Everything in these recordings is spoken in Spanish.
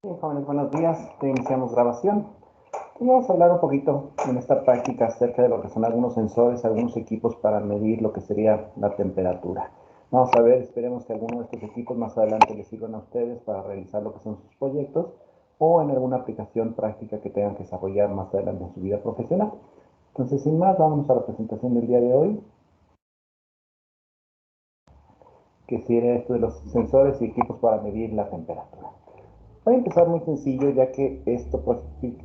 Bien, jóvenes, buenos días. Iniciamos grabación. Y vamos a hablar un poquito en esta práctica acerca de lo que son algunos sensores, algunos equipos para medir lo que sería la temperatura. Vamos a ver, esperemos que alguno de estos equipos más adelante les sirvan a ustedes para realizar lo que son sus proyectos o en alguna aplicación práctica que tengan que desarrollar más adelante en su vida profesional. Entonces, sin más, vamos a la presentación del día de hoy, que sería esto de los sensores y equipos para medir la temperatura. Voy a empezar muy sencillo, ya que esto pues,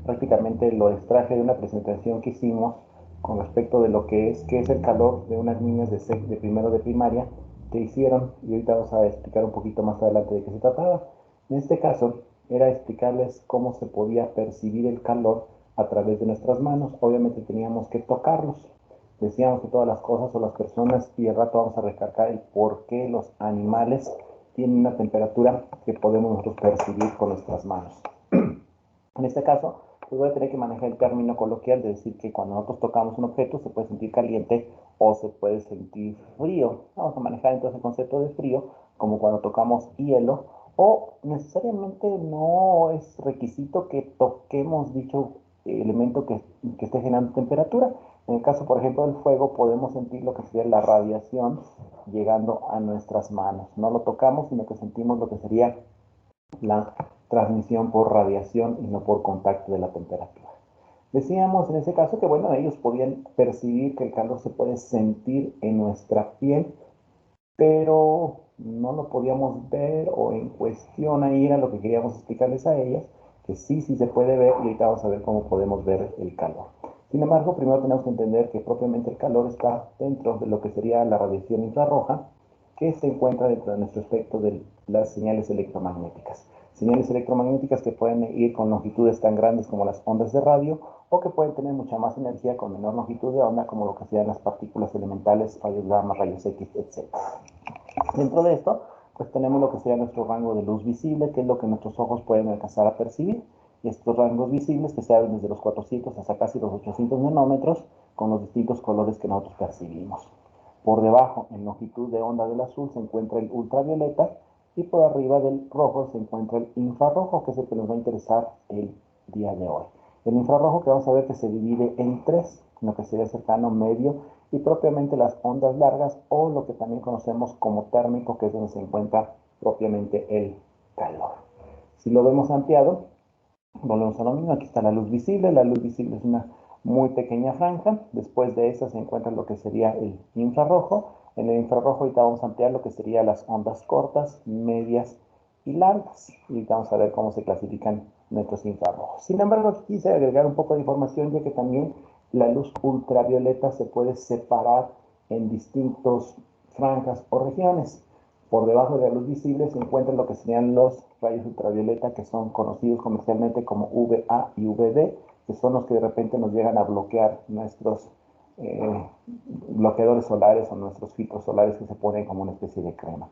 prácticamente lo extraje de una presentación que hicimos con respecto de lo qué es el calor de unas niñas de primero de primaria que hicieron, y ahorita vamos a explicar un poquito más adelante de qué se trataba. En este caso, era explicarles cómo se podía percibir el calor a través de nuestras manos. Obviamente teníamos que tocarlos. Decíamos que todas las cosas o las personas, y al rato vamos a recalcar el por qué los animales tienen una temperatura que podemos nosotros percibir con nuestras manos. En este caso, pues voy a tener que manejar el término coloquial de decir que cuando nosotros tocamos un objeto se puede sentir caliente o se puede sentir frío. Vamos a manejar entonces el concepto de frío como cuando tocamos hielo, o necesariamente no es requisito que toquemos dicho elemento que esté generando temperatura. En el caso, por ejemplo, del fuego, podemos sentir lo que sería la radiación llegando a nuestras manos. No lo tocamos, sino que sentimos lo que sería la transmisión por radiación y no por contacto de la temperatura. Decíamos en ese caso que, bueno, ellos podían percibir que el calor se puede sentir en nuestra piel, pero no lo podíamos ver, o en cuestión ahí era lo que queríamos explicarles a ellas, que sí se puede ver, y ahorita vamos a ver cómo podemos ver el calor. Sin embargo, primero tenemos que entender que propiamente el calor está dentro de lo que sería la radiación infrarroja, que se encuentra dentro de nuestro espectro de las señales electromagnéticas. Señales electromagnéticas que pueden ir con longitudes tan grandes como las ondas de radio, o que pueden tener mucha más energía con menor longitud de onda, como lo que sean las partículas elementales, rayos gamma, rayos X, etc. Dentro de esto, pues tenemos lo que sería nuestro rango de luz visible, que es lo que nuestros ojos pueden alcanzar a percibir. Y estos rangos visibles que se abren desde los 400 hasta casi los 800 nanómetros, con los distintos colores que nosotros percibimos. Por debajo, en longitud de onda del azul, se encuentra el ultravioleta, y por arriba del rojo se encuentra el infrarrojo, que es el que nos va a interesar el día de hoy. El infrarrojo, que vamos a ver que se divide en tres, lo que sería cercano, medio y propiamente las ondas largas, o lo que también conocemos como térmico, que es donde se encuentra propiamente el calor. Si lo vemos ampliado, volvemos a lo mismo. Aquí está la luz visible. La luz visible es una muy pequeña franja. Después de esa se encuentra lo que sería el infrarrojo. En el infrarrojo ahorita vamos a ampliar lo que serían las ondas cortas, medias y largas. Y ahorita vamos a ver cómo se clasifican nuestros infrarrojos. Sin embargo, aquí quise agregar un poco de información, ya que también la luz ultravioleta se puede separar en distintas franjas o regiones. Por debajo de la luz visible se encuentran lo que serían los rayos ultravioleta, que son conocidos comercialmente como VA y VB, que son los que de repente nos llegan a bloquear nuestros bloqueadores solares o nuestros filtros solares, que se ponen como una especie de crema.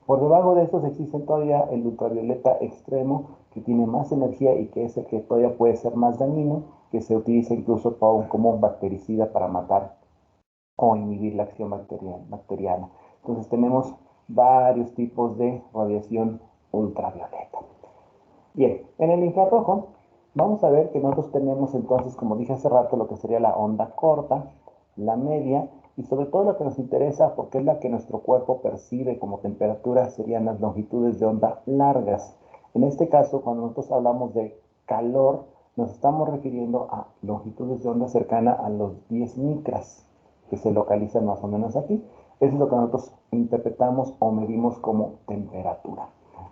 Por debajo de estos existen todavía el ultravioleta extremo, que tiene más energía y que es el que todavía puede ser más dañino, que se utiliza incluso como un bactericida para matar o inhibir la acción bacteriana. Entonces tenemos varios tipos de radiación ultravioleta. Bien, en el infrarrojo vamos a ver que nosotros tenemos entonces, como dije hace rato, lo que sería la onda corta, la media, y sobre todo lo que nos interesa, porque es la que nuestro cuerpo percibe como temperatura, serían las longitudes de onda largas. En este caso, cuando nosotros hablamos de calor, nos estamos refiriendo a longitudes de onda cercana a los 10 micras, que se localizan más o menos aquí. Eso es lo que nosotros interpretamos o medimos como temperatura.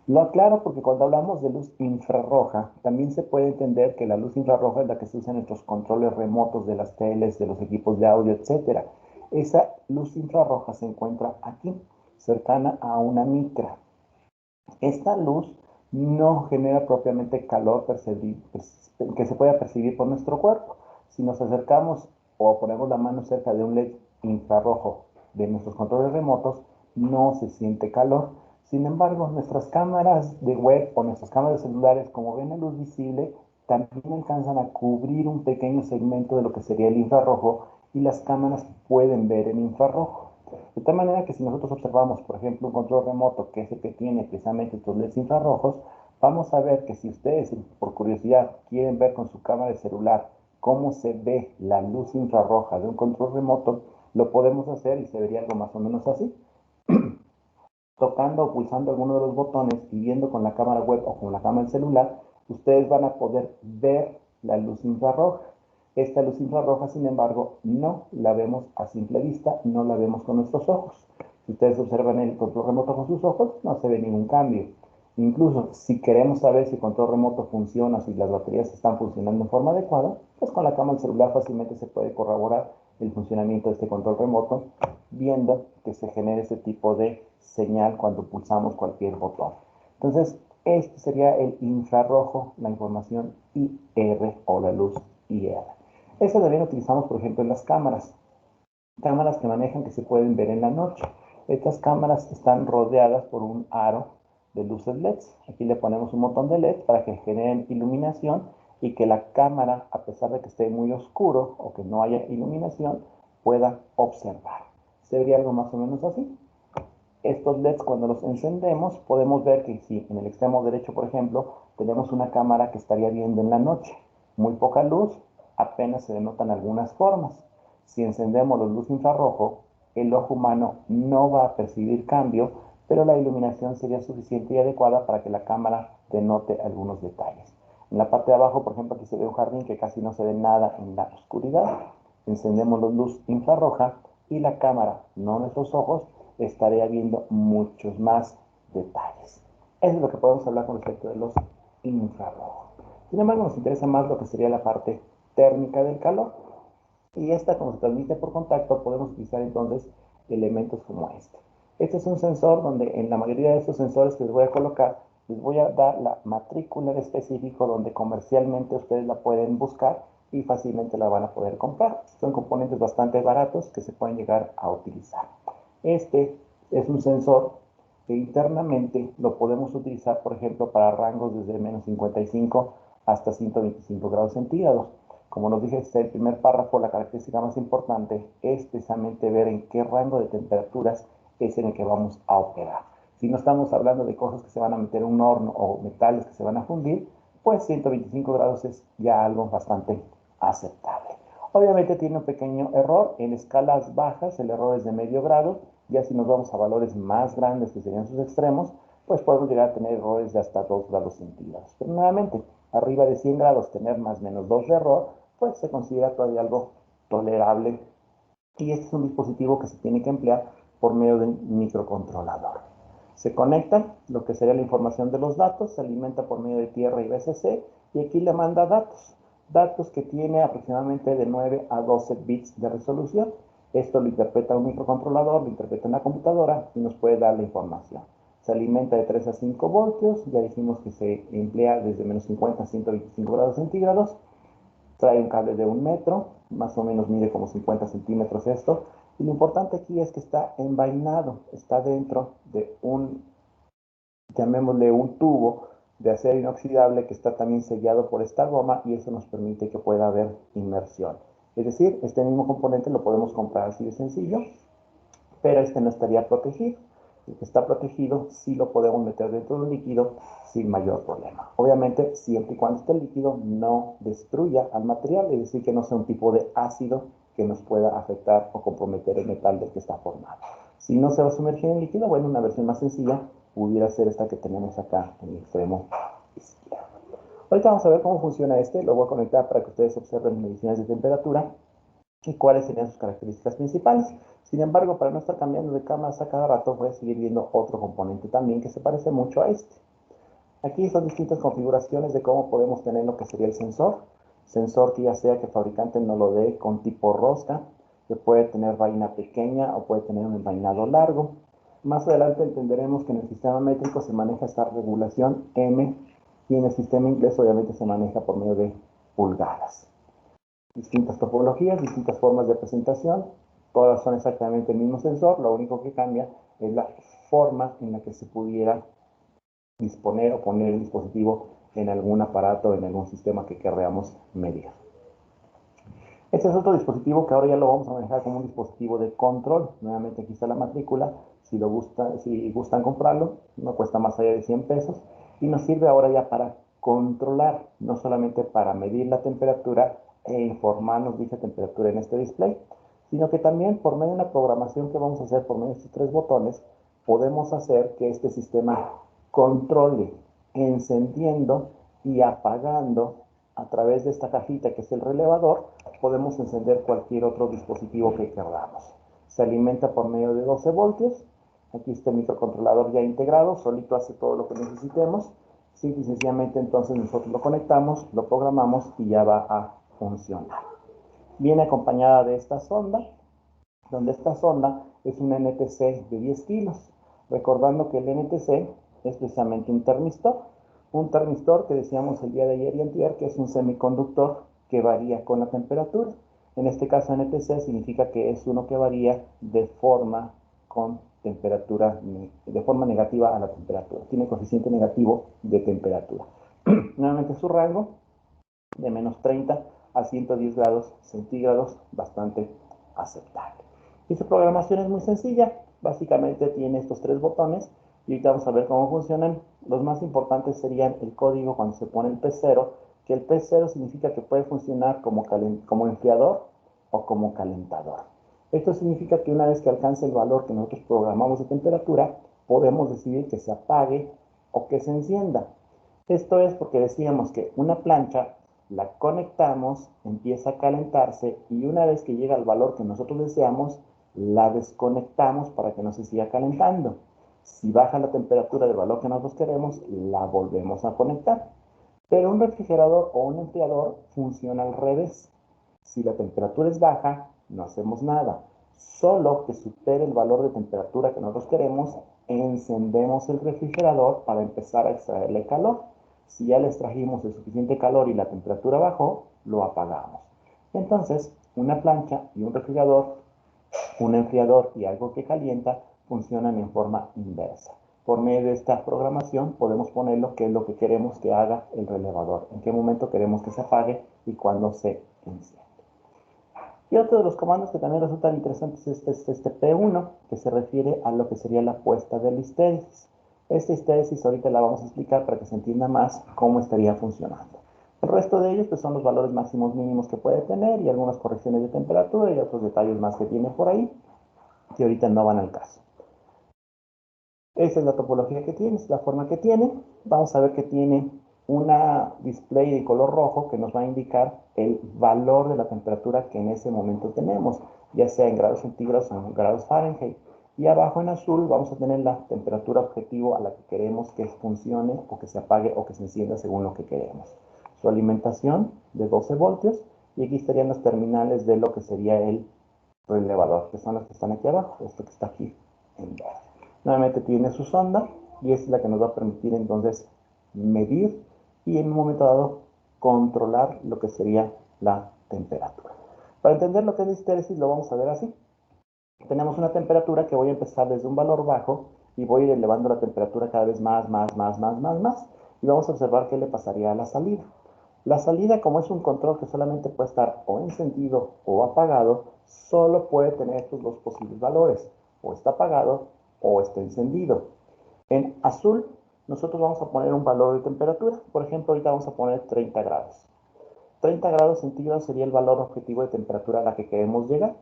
Lo aclaro porque cuando hablamos de luz infrarroja, también se puede entender que la luz infrarroja es la que se usa en nuestros controles remotos de las teles, de los equipos de audio, etc. Esa luz infrarroja se encuentra aquí, cercana a una micra. Esta luz no genera propiamente calor que se pueda percibir por nuestro cuerpo. Si nos acercamos o ponemos la mano cerca de un LED infrarrojo de nuestros controles remotos, no se siente calor. Sin embargo, nuestras cámaras de web o nuestras cámaras celulares, como ven la luz visible, también alcanzan a cubrir un pequeño segmento de lo que sería el infrarrojo, y las cámaras pueden ver el infrarrojo. De tal manera que si nosotros observamos, por ejemplo, un control remoto, que es el que tiene precisamente estos LEDs infrarrojos, Vamos a ver que si ustedes, por curiosidad, quieren ver con su cámara de celular cómo se ve la luz infrarroja de un control remoto, lo podemos hacer y se vería algo más o menos así. Tocando o pulsando alguno de los botones y viendo con la cámara web o con la cámara del celular, ustedes van a poder ver la luz infrarroja. Esta luz infrarroja, sin embargo, no la vemos a simple vista, no la vemos con nuestros ojos. Si ustedes observan el control remoto con sus ojos, no se ve ningún cambio. Incluso si queremos saber si el control remoto funciona, si las baterías están funcionando en forma adecuada, pues con la cámara del celular fácilmente se puede corroborar el funcionamiento de este control remoto, viendo que se genera ese tipo de señal cuando pulsamos cualquier botón. Entonces, este sería el infrarrojo, la información IR o la luz IR. Eso también lo utilizamos, por ejemplo, en las cámaras. Cámaras que manejan que se pueden ver en la noche. Estas cámaras están rodeadas por un aro de luces LEDs. Aquí le ponemos un botón de LED para que generen iluminación y que la cámara, a pesar de que esté muy oscuro o que no haya iluminación, pueda observar. Se vería algo más o menos así. Estos LEDs, cuando los encendemos, podemos ver que si en el extremo derecho, por ejemplo, tenemos una cámara que estaría viendo en la noche, muy poca luz, apenas se denotan algunas formas. Si encendemos la luz infrarrojo, el ojo humano no va a percibir cambio, pero la iluminación sería suficiente y adecuada para que la cámara denote algunos detalles. En la parte de abajo, por ejemplo, aquí se ve un jardín que casi no se ve nada en la oscuridad. Encendemos la luz infrarroja y la cámara, no nuestros ojos, estaría viendo muchos más detalles. Eso es lo que podemos hablar con respecto de los infrarrojos. Sin embargo, nos interesa más lo que sería la parte térmica del calor. Y esta, como se transmite por contacto, podemos utilizar entonces elementos como este. Este es un sensor donde en la mayoría de estos sensores que les voy a colocar, les voy a dar la matrícula en específico donde comercialmente ustedes la pueden buscar y fácilmente la van a poder comprar. Son componentes bastante baratos que se pueden llegar a utilizar. Este es un sensor que internamente lo podemos utilizar, por ejemplo, para rangos desde menos 55 hasta 125 grados centígrados. Como nos dije, este el primer párrafo, la característica más importante es precisamente ver en qué rango de temperaturas es en el que vamos a operar. Si no estamos hablando de cosas que se van a meter en un horno o metales que se van a fundir, pues 125 grados es ya algo bastante aceptable. Obviamente tiene un pequeño error. En escalas bajas el error es de medio grado. Ya si nos vamos a valores más grandes, que serían sus extremos, pues podemos llegar a tener errores de hasta 2 grados centígrados. Pero nuevamente, arriba de 100 grados, tener más o menos 2 de error, pues se considera todavía algo tolerable. Y este es un dispositivo que se tiene que emplear por medio de un microcontrolador. Se conecta lo que sería la información de los datos, se alimenta por medio de tierra y BCC, y aquí le manda datos que tiene aproximadamente de 9 a 12 bits de resolución. Esto lo interpreta un microcontrolador, lo interpreta una computadora y nos puede dar la información. Se alimenta de 3 a 5 voltios, ya dijimos que se emplea desde menos 50 a 125 grados centígrados. Trae un cable de 1 metro, más o menos mide como 50 centímetros esto. Y lo importante aquí es que está envainado, está dentro de llamémosle un tubo de acero inoxidable que está también sellado por esta goma y eso nos permite que pueda haber inmersión. Es decir, este mismo componente lo podemos comprar así de sencillo, pero este no estaría protegido. El que está protegido sí lo podemos meter dentro de un líquido sin mayor problema. Obviamente, siempre y cuando este líquido no destruya al material, es decir, que no sea un tipo de ácido que nos pueda afectar o comprometer el metal del que está formado. Si no se va a sumergir en líquido, bueno, una versión más sencilla pudiera ser esta que tenemos acá en el extremo izquierdo. Ahorita vamos a ver cómo funciona este, lo voy a conectar para que ustedes observen mediciones de temperatura y cuáles serían sus características principales. Sin embargo, para no estar cambiando de cámaras a cada rato, voy a seguir viendo otro componente también que se parece mucho a este. Aquí son distintas configuraciones de cómo podemos tener lo que sería el sensor. Sensor que ya sea que el fabricante no lo dé con tipo rosca, que puede tener vaina pequeña o puede tener un envainado largo. Más adelante entenderemos que en el sistema métrico se maneja esta regulación M y en el sistema inglés obviamente se maneja por medio de pulgadas. Distintas topologías, distintas formas de presentación, todas son exactamente el mismo sensor, lo único que cambia es la forma en la que se pudiera disponer o poner el dispositivo en algún aparato, en algún sistema que queramos medir. Este es otro dispositivo que ahora ya lo vamos a manejar como un dispositivo de control. Nuevamente aquí está la matrícula, si gustan comprarlo, no cuesta más allá de 100 pesos. y nos sirve ahora ya para controlar, no solamente para medir la temperatura e informarnos dicha temperatura en este display, sino que también por medio de una programación que vamos a hacer por medio de estos 3 botones, podemos hacer que este sistema controle encendiendo y apagando a través de esta cajita que es el relevador. Podemos encender cualquier otro dispositivo que queramos. Se alimenta por medio de 12 voltios. Aquí está el microcontrolador ya integrado, solito hace todo lo que necesitemos. Simple y sencillamente entonces nosotros lo conectamos, lo programamos y ya va a funcionar. Viene acompañada de esta sonda, donde esta sonda es un NTC de 10 kilos. Recordando que el NTC es precisamente un termistor que decíamos el día de ayer y antier, que es un semiconductor que varía con la temperatura. En este caso NTC significa que es uno que varía de forma con temperatura, de forma negativa a la temperatura. Tiene coeficiente negativo de temperatura. Nuevamente su rango de menos 30 a 110 grados centígrados, bastante aceptable. Y su programación es muy sencilla. Básicamente tiene estos 3 botones y ahorita vamos a ver cómo funcionan. Los más importantes serían el código cuando se pone el P0, que el P0 significa que puede funcionar como enfriador o como calentador. Esto significa que una vez que alcance el valor que nosotros programamos de temperatura, podemos decidir que se apague o que se encienda. Esto es porque decíamos que una plancha la conectamos, empieza a calentarse y una vez que llega al valor que nosotros deseamos, la desconectamos para que no se siga calentando. Si baja la temperatura del valor que nosotros queremos, la volvemos a conectar. Pero un refrigerador o un enfriador funciona al revés. Si la temperatura es baja, no hacemos nada. Solo que supere el valor de temperatura que nosotros queremos, encendemos el refrigerador para empezar a extraerle calor. Si ya le extrajimos el suficiente calor y la temperatura bajó, lo apagamos. Entonces, una plancha y un refrigerador, un enfriador y algo que calienta funcionan en forma inversa. Por medio de esta programación podemos ponerlo qué es lo que queremos que haga el relevador, en qué momento queremos que se apague y cuándo se enciende. Y otro de los comandos que también resultan interesantes es este P1, que se refiere a lo que sería la puesta de la histéresis. Esta histéresis ahorita la vamos a explicar para que se entienda más cómo estaría funcionando. El resto de ellos pues, son los valores máximos mínimos que puede tener y algunas correcciones de temperatura y otros detalles más que tiene por ahí, que ahorita no van al caso. Esa es la topología que tiene, es la forma que tiene. Vamos a ver que tiene una display de color rojo que nos va a indicar el valor de la temperatura que en ese momento tenemos, ya sea en grados centígrados o en grados Fahrenheit. Y abajo en azul vamos a tener la temperatura objetivo a la que queremos que funcione o que se apague o que se encienda según lo que queremos. Su alimentación de 12 voltios y aquí estarían los terminales de lo que sería el relevador, que son los que están aquí abajo, esto que está aquí en verde. Nuevamente tiene su sonda y es la que nos va a permitir entonces medir y en un momento dado controlar lo que sería la temperatura. Para entender lo que es la histéresis lo vamos a ver así. Tenemos una temperatura que voy a empezar desde un valor bajo y voy a ir elevando la temperatura cada vez más y vamos a observar qué le pasaría a la salida. La salida, como es un control que solamente puede estar o encendido o apagado, solo puede tener estos dos posibles valores, o está apagado o está encendido. En azul, nosotros vamos a poner un valor de temperatura. Por ejemplo, ahorita vamos a poner 30 grados. 30 grados centígrados sería el valor objetivo de temperatura a la que queremos llegar.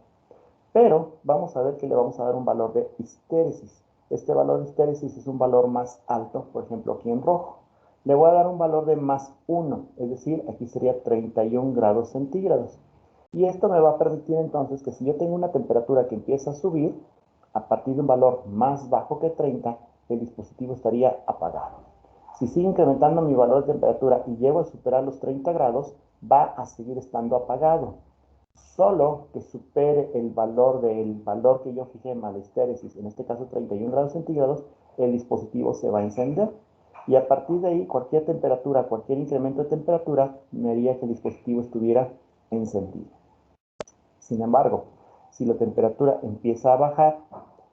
Pero vamos a ver que le vamos a dar un valor de histéresis. Este valor de histéresis es un valor más alto, por ejemplo, aquí en rojo. Le voy a dar un valor de más 1, es decir, aquí sería 31 grados centígrados. Y esto me va a permitir entonces que si yo tengo una temperatura que empieza a subir, a partir de un valor más bajo que 30, el dispositivo estaría apagado. Si sigue incrementando mi valor de temperatura y llego a superar los 30 grados, va a seguir estando apagado. Solo que supere el valor que yo fijé en la histéresis, en este caso 31 grados centígrados, el dispositivo se va a encender. Y a partir de ahí, cualquier temperatura, cualquier incremento de temperatura, me haría que el dispositivo estuviera encendido. Sin embargo, si la temperatura empieza a bajar,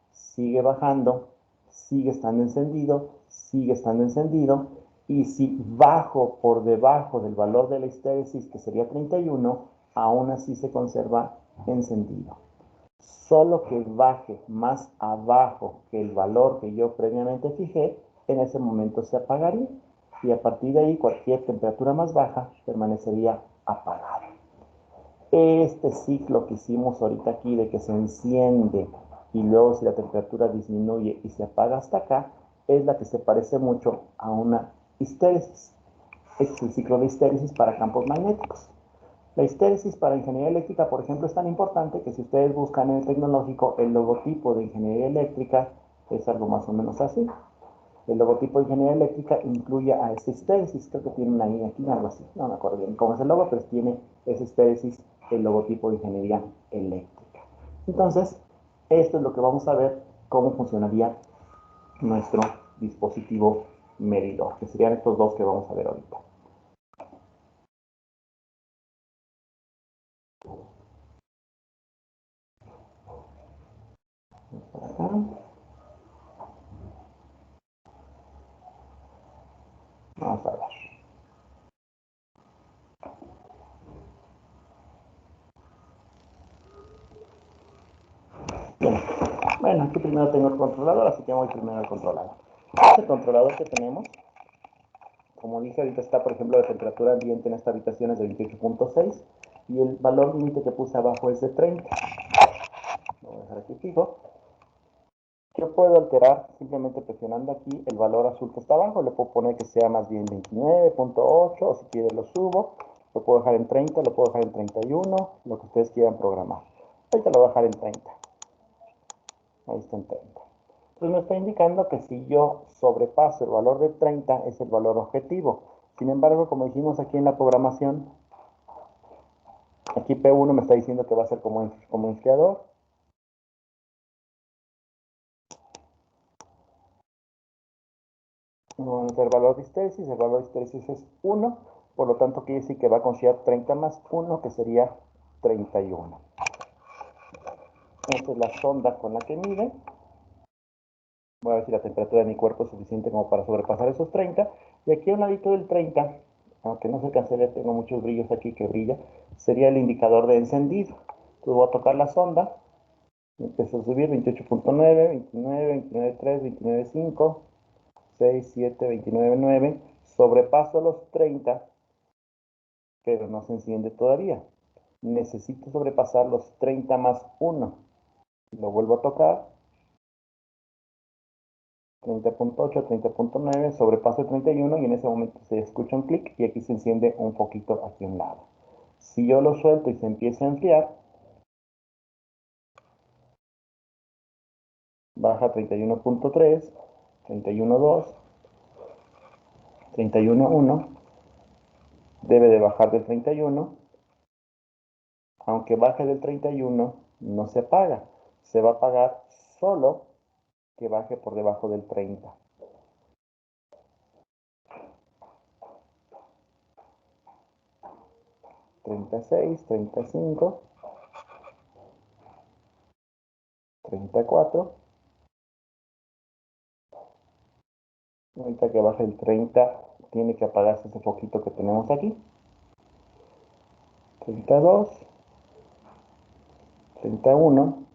sigue bajando, sigue estando encendido, y si bajo por debajo del valor de la histéresis, que sería 31, aún así se conserva encendido. Solo que baje más abajo que el valor que yo previamente fijé, en ese momento se apagaría. y a partir de ahí cualquier temperatura más baja permanecería apagada. Este ciclo que hicimos ahorita aquí de que se enciende y luego si la temperatura disminuye y se apaga hasta acá, es la que se parece mucho a una histéresis. Este es el ciclo de histéresis para campos magnéticos. La histéresis para ingeniería eléctrica, por ejemplo, es tan importante que si ustedes buscan en el tecnológico, el logotipo de ingeniería eléctrica es algo más o menos así. El logotipo de ingeniería eléctrica incluye a esta histéresis, creo que tiene una I aquí, algo así, no me acuerdo bien cómo es el logo, pero tiene esa histéresis, el logotipo de ingeniería eléctrica. Entonces, esto es lo que vamos a ver, cómo funcionaría nuestro dispositivo medidor, que serían estos dos que vamos a ver ahorita. Por acá. Vamos a ver. Bien. Bueno, aquí primero tengo el controlador, así que voy primero al controlador. Este controlador que tenemos, como dije, ahorita está, por ejemplo, la temperatura ambiente en esta habitación es de 28.6 y el valor límite que puse abajo es de 30. Lo voy a dejar aquí fijo. Yo puedo alterar simplemente presionando aquí el valor azul que está abajo. Le puedo poner que sea más bien 29.8 o si quiere lo subo. Lo puedo dejar en 30, lo puedo dejar en 31, lo que ustedes quieran programar. Ahorita lo voy a dejar en 30. Ahí está en 30. Entonces me está indicando que si yo sobrepaso el valor de 30 es el valor objetivo. Sin embargo, como dijimos aquí en la programación, aquí P1 me está diciendo que va a ser como enfriador. El valor de histéresis, el valor de histéresis es 1, por lo tanto quiere decir que va a considerar 30 más 1, que sería 31. Esta es la sonda con la que mide. Voy a ver si la temperatura de mi cuerpo es suficiente como para sobrepasar esos 30. Y aquí a un ladito del 30, aunque no se alcance a ver, tengo muchos brillos aquí que brilla, sería el indicador de encendido. Entonces voy a tocar la sonda, empiezo a subir 28.9, 29, 29.3, 29.5, 6, 7, 29.9, sobrepaso los 30, pero no se enciende todavía. Necesito sobrepasar los 30 más 1. Lo vuelvo a tocar. 30.8, 30.9, sobrepaso el 31 y en ese momento se escucha un clic y aquí se enciende un poquito aquí a un lado. Si yo lo suelto y se empieza a enfriar, baja a 31.3, 31.2, 31.1, debe de bajar del 31, aunque baje del 31 no se apaga, se va a apagar solo que baje por debajo del 30. 36, 35, 34. Ahorita que baje el 30, tiene que apagarse ese foquito que tenemos aquí. 32, 31,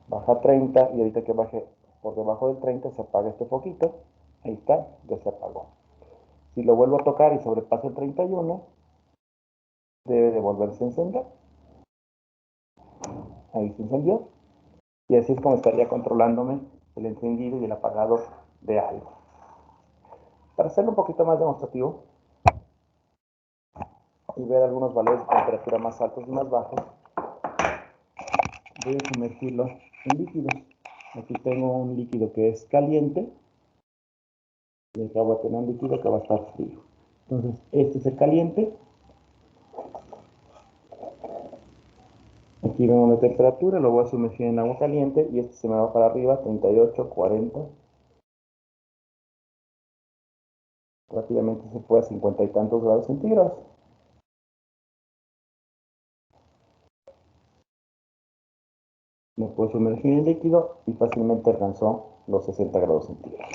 baja 30 y ahorita que baje por debajo del 30 se apaga este foquito. Ahí está, ya se apagó. Si lo vuelvo a tocar y sobrepasa el 31, debe de volverse a encender. Ahí se encendió. Y así es como estaría controlándome el encendido y el apagado de algo. Para hacerlo un poquito más demostrativo y ver algunos valores de temperatura más altos y más bajos, voy a sumergirlo en líquidos. Aquí tengo un líquido que es caliente y acá voy a tener un líquido que va a estar frío. Entonces, este es el caliente. Aquí vemos la temperatura, lo voy a sumergir en agua caliente y este se me va para arriba, 38, 40. Rápidamente se fue a 50 y tantos grados centígrados. Me puedo sumergir en líquido y fácilmente alcanzó los 60 grados centígrados.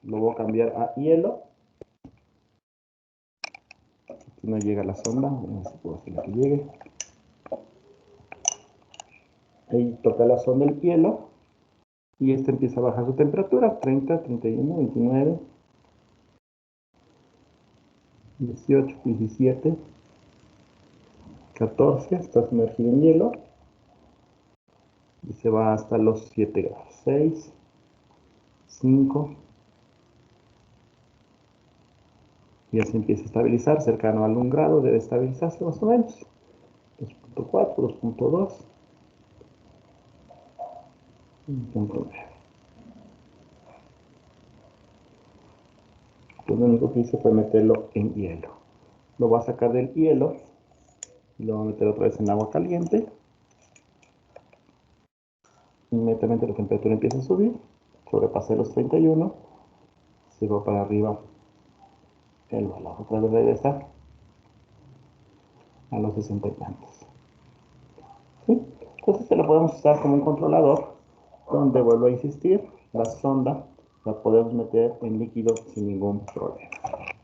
Lo voy a cambiar a hielo. Aquí no llega la sonda, a ver si puedo hacer que llegue. Ahí toca la sonda del hielo y este empieza a bajar su temperatura, 30, 31, 29, 18, 17, 14, está sumergido en hielo y se va hasta los 7 grados, 6, 5, y ya se empieza a estabilizar, cercano al 1 grado, debe estabilizarse más o menos, 2.4, 2.2, 1.9. Pues lo único que hice fue meterlo en hielo. Lo voy a sacar del hielo y lo voy a meter otra vez en agua caliente. Inmediatamente la temperatura empieza a subir, sobrepasé los 31, se va para arriba el valor, otra vez regresa a los 60 y tantos. ¿Sí? Entonces lo podemos usar como un controlador, donde vuelvo a insistir, la sonda la podemos meter en líquido sin ningún problema.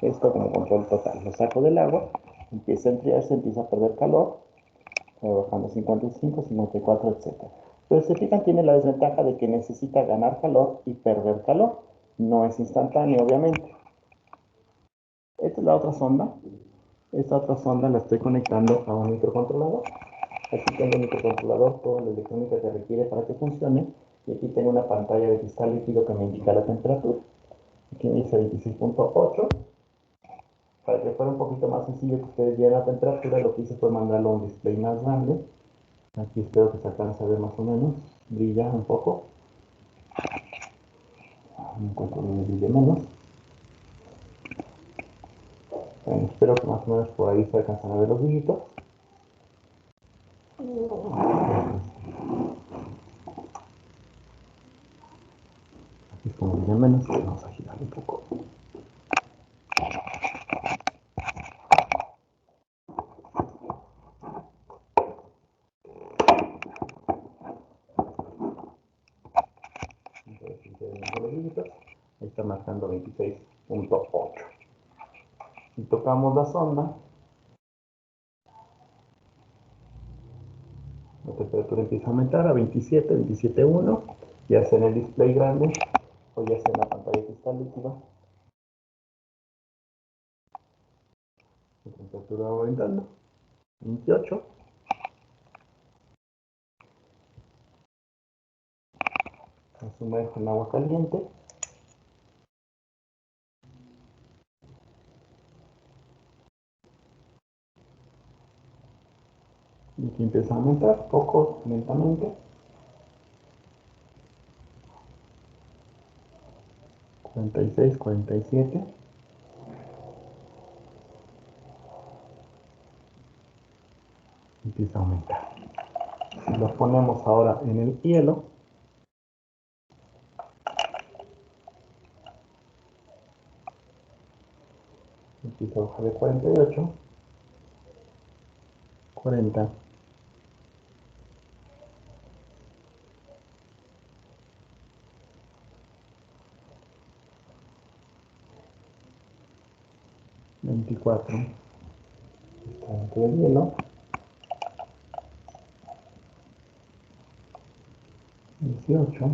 Esto como control total. Lo saco del agua, empieza a enfriarse, empieza a perder calor, bajando 55, 54, etc. Pero si se fijan, tiene la desventaja de que necesita ganar calor y perder calor. No es instantáneo, obviamente. Esta es la otra sonda. Esta otra sonda la estoy conectando a un microcontrolador. Aquí tengo el microcontrolador, toda la electrónica que requiere para que funcione. Y aquí tengo una pantalla de cristal líquido que me indica la temperatura. Aquí me dice 26.8. Para que fuera un poquito más sencillo que ustedes vieran la temperatura, lo que hice fue mandarlo a un display más grande. Aquí espero que se alcance a ver más o menos. Brilla un poco. No encuentro donde brille menos. Bueno, espero que más o menos por ahí se alcancen a ver los dígitos. Aquí es como brilla menos, vamos a girar un poco. Ahí está marcando 26.8. Si tocamos la sonda, la temperatura empieza a aumentar a 27, 27.1, ya sea en el display grande o ya sea en la pantalla de cristal líquido. La temperatura va aumentando, 28. La sumerjo en agua caliente. Y aquí empieza a aumentar poco, lentamente. 46, 47. Empieza a aumentar. Si lo ponemos ahora en el hielo, empieza a bajar de 48, 40, 24, está dentro del hielo, 18,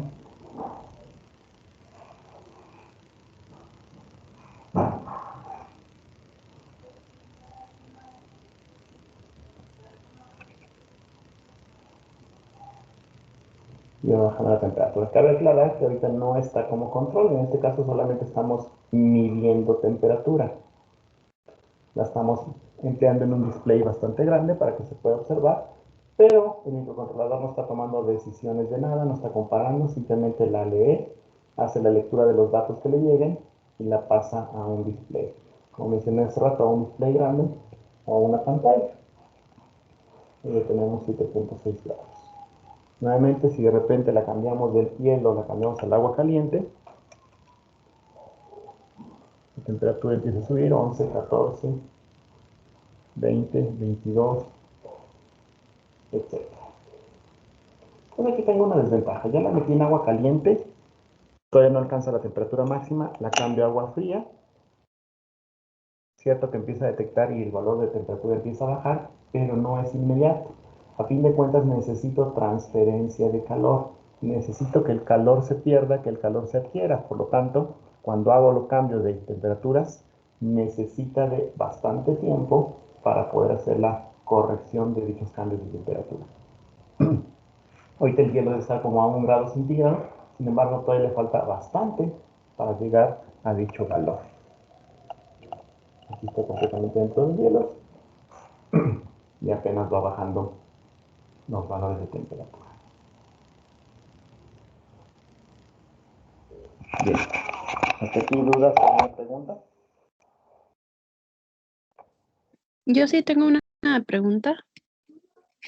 y va bajando la temperatura. Cabe aclarar que ahorita no está como control, en este caso solamente estamos midiendo temperatura. La estamos empleando en un display bastante grande para que se pueda observar, pero el microcontrolador no está tomando decisiones de nada, no está comparando, simplemente la lee, hace la lectura de los datos que le lleguen y la pasa a un display. Como mencioné hace rato, a un display grande o a una pantalla. Y le tenemos 7.6 grados. Nuevamente, si de repente la cambiamos del hielo, la cambiamos al agua caliente, la temperatura empieza a subir, 11, 14, 20, 22, etc. Pues aquí tengo una desventaja. Ya la metí en agua caliente, todavía no alcanza la temperatura máxima, la cambio a agua fría. Cierto que empieza a detectar y el valor de temperatura empieza a bajar, pero no es inmediato. A fin de cuentas necesito transferencia de calor. Necesito que el calor se pierda, que el calor se adquiera. Por lo tanto, cuando hago los cambios de temperaturas, necesita de bastante tiempo para poder hacer la corrección de dichos cambios de temperatura. Ahorita el hielo está como a 1 grado centígrado, sin embargo todavía le falta bastante para llegar a dicho valor. Aquí está completamente dentro del hielo y apenas va bajando los valores de temperatura. Bien, ¿hasta aquí dudas o alguna pregunta? Yo sí tengo una pregunta.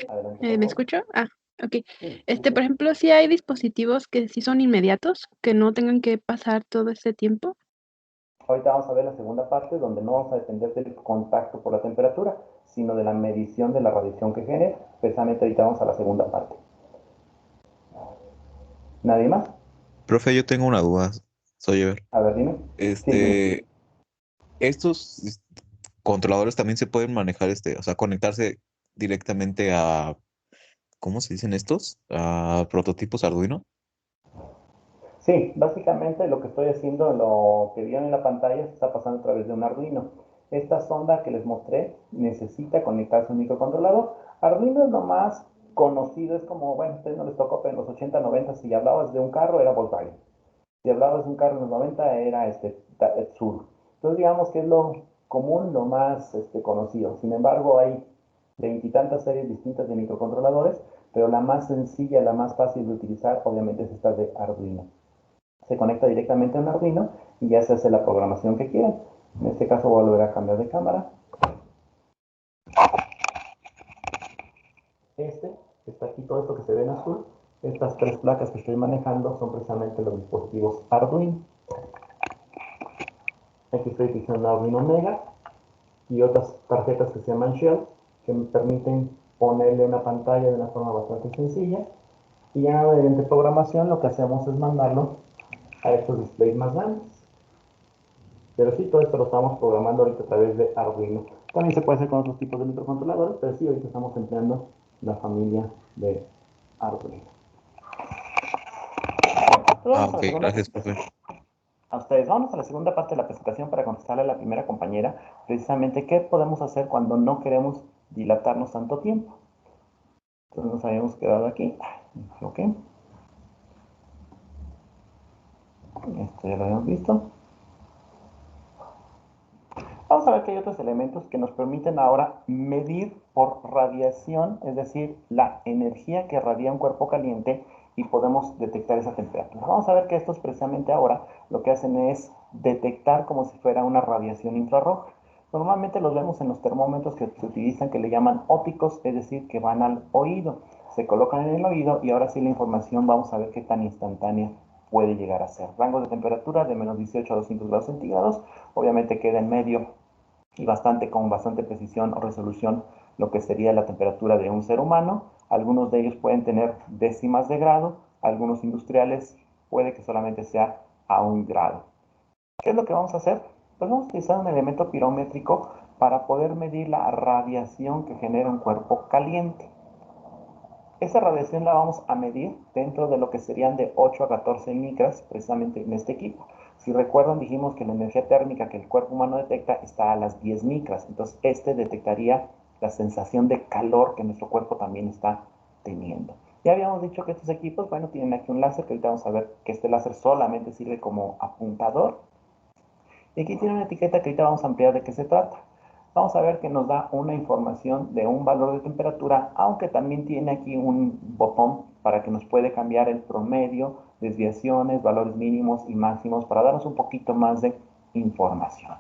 Adelante, ¿Me escucho? Ok. sí. Por ejemplo, si hay dispositivos que sí son inmediatos, que no tengan que pasar todo este tiempo. Ahorita vamos a ver la segunda parte donde no vamos a depender del contacto por la temperatura, sino de la medición de la radiación que genera. Precisamente ahorita vamos a la segunda parte. ¿Nadie más? Profe, yo tengo una duda. Soy Ever. A ver, dime. Sí, dime. Estos controladores también se pueden manejar, o sea, conectarse directamente a, ¿cómo se dicen estos? A prototipos Arduino. Sí, básicamente lo que estoy haciendo, lo que vieron en la pantalla, se está pasando a través de un Arduino. Esta sonda que les mostré necesita conectarse a un microcontrolador. Arduino es lo más conocido, es como, bueno, a ustedes no les tocó, pero en los 80, 90, si hablabas de un carro era Volkswagen. Si hablabas de un carro en los 90 era Sur. Entonces digamos que es lo común, lo más conocido. Sin embargo, hay veintitantas series distintas de microcontroladores, pero la más sencilla, la más fácil de utilizar, obviamente es esta de Arduino. Se conecta directamente a un Arduino y ya se hace la programación que quieran. En este caso voy a volver a cambiar de cámara. Está aquí todo esto que se ve en azul. Estas 3 placas que estoy manejando son precisamente los dispositivos Arduino. Aquí estoy utilizando Arduino Mega y otras tarjetas que se llaman Shell, que me permiten ponerle una pantalla de una forma bastante sencilla. Y ya mediante programación lo que hacemos es mandarlo a estos displays más grandes. Pero sí, todo esto lo estamos programando ahorita a través de Arduino. También se puede hacer con otros tipos de microcontroladores, pero sí, ahorita estamos empleando la familia de Arduino. Ah, ok, gracias, profe. A ustedes, vamos a la segunda parte de la presentación para contestarle a la primera compañera, precisamente qué podemos hacer cuando no queremos dilatarnos tanto tiempo. Entonces nos habíamos quedado aquí. Ok. Esto ya lo habíamos visto. Vamos a ver que hay otros elementos que nos permiten ahora medir por radiación, es decir, la energía que radia un cuerpo caliente y podemos detectar esa temperatura. Vamos a ver que estos precisamente ahora lo que hacen es detectar como si fuera una radiación infrarroja. Normalmente los vemos en los termómetros que se utilizan que le llaman ópticos, es decir, que van al oído. Se colocan en el oído y ahora sí la información vamos a ver qué tan instantánea puede llegar a ser. Rangos de temperatura de menos 18 a 200 grados centígrados, obviamente queda en medio y con bastante precisión o resolución lo que sería la temperatura de un ser humano. Algunos de ellos pueden tener décimas de grado, algunos industriales puede que solamente sea a 1 grado. ¿Qué es lo que vamos a hacer? Pues vamos a utilizar un elemento pirométrico para poder medir la radiación que genera un cuerpo caliente. Esa radiación la vamos a medir dentro de lo que serían de 8 a 14 micras, precisamente en este equipo. Si recuerdan, dijimos que la energía térmica que el cuerpo humano detecta está a las 10 micras. Entonces, detectaría la sensación de calor que nuestro cuerpo también está teniendo. Ya habíamos dicho que estos equipos, bueno, tienen aquí un láser, que ahorita vamos a ver que este láser solamente sirve como apuntador. Y aquí tiene una etiqueta que ahorita vamos a ampliar de qué se trata. Vamos a ver que nos da una información de un valor de temperatura, aunque también tiene aquí un botón para que nos puede cambiar el promedio, desviaciones, valores mínimos y máximos para darnos un poquito más de información.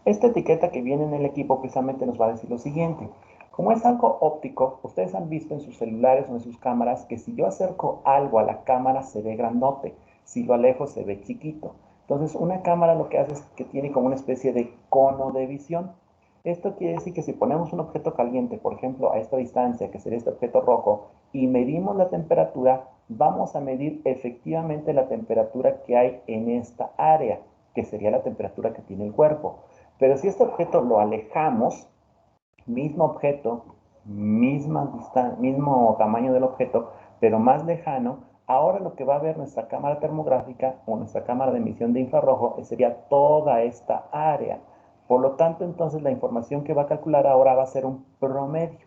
Esta etiqueta que viene en el equipo precisamente nos va a decir lo siguiente. Como es algo óptico, ustedes han visto en sus celulares o en sus cámaras que si yo acerco algo a la cámara se ve grandote, si lo alejo se ve chiquito. Entonces una cámara lo que hace es que tiene como una especie de cono de visión. Esto quiere decir que si ponemos un objeto caliente, por ejemplo, a esta distancia, que sería este objeto rojo, y medimos la temperatura, vamos a medir efectivamente la temperatura que hay en esta área, que sería la temperatura que tiene el cuerpo. Pero si este objeto lo alejamos, mismo objeto, mismo tamaño del objeto, pero más lejano, ahora lo que va a ver nuestra cámara termográfica o nuestra cámara de emisión de infrarrojo sería toda esta área. Por lo tanto, entonces la información que va a calcular ahora va a ser un promedio.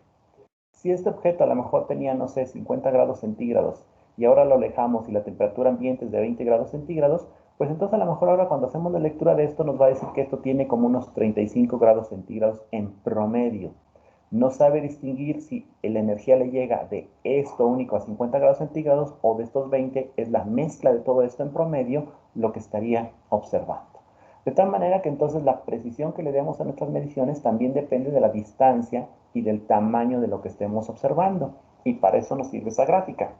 Si este objeto a lo mejor tenía, no sé, 50 grados centígrados y ahora lo alejamos y la temperatura ambiente es de 20 grados centígrados, pues entonces a lo mejor ahora cuando hacemos la lectura de esto nos va a decir que esto tiene como unos 35 grados centígrados en promedio. No sabe distinguir si la energía le llega de esto único a 50 grados centígrados o de estos 20, es la mezcla de todo esto en promedio lo que estaría observando. De tal manera que entonces la precisión que le demos a nuestras mediciones también depende de la distancia y del tamaño de lo que estemos observando. Y para eso nos sirve esa gráfica.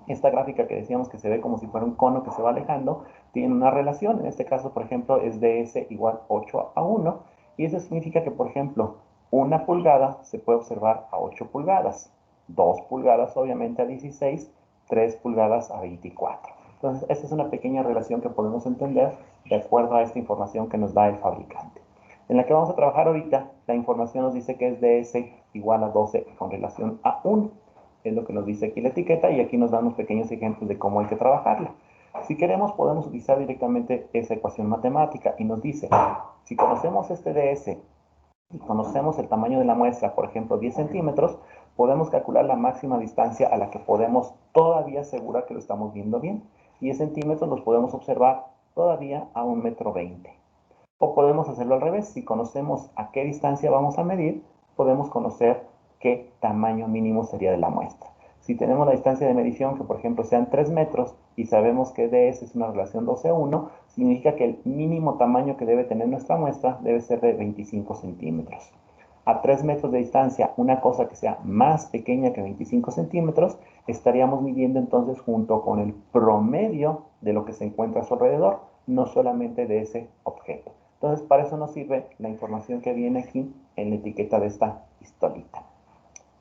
Esta gráfica que decíamos que se ve como si fuera un cono que se va alejando, tiene una relación. En este caso, por ejemplo, es ds igual 8:1. Y eso significa que, por ejemplo, 1 pulgada se puede observar a 8 pulgadas. 2 pulgadas, obviamente, a 16. 3 pulgadas a 24. Entonces, esta es una pequeña relación que podemos entender de acuerdo a esta información que nos da el fabricante. En la que vamos a trabajar ahorita, la información nos dice que es ds igual a 12 con relación a 1. Es lo que nos dice aquí la etiqueta y aquí nos dan unos pequeños ejemplos de cómo hay que trabajarla. Si queremos, podemos utilizar directamente esa ecuación matemática y nos dice, si conocemos este ds y conocemos el tamaño de la muestra, por ejemplo, 10 centímetros, podemos calcular la máxima distancia a la que podemos todavía asegurar que lo estamos viendo bien. 10 centímetros los podemos observar todavía a 1,20 m. O podemos hacerlo al revés. Si conocemos a qué distancia vamos a medir, podemos conocer qué tamaño mínimo sería de la muestra. Si tenemos la distancia de medición, que por ejemplo sean 3 metros, y sabemos que ds es una relación 12:1, significa que el mínimo tamaño que debe tener nuestra muestra debe ser de 25 centímetros. A 3 metros de distancia, una cosa que sea más pequeña que 25 centímetros, estaríamos midiendo entonces junto con el promedio de lo que se encuentra a su alrededor, no solamente de ese objeto. Entonces, para eso nos sirve la información que viene aquí en la etiqueta de esta pistolita.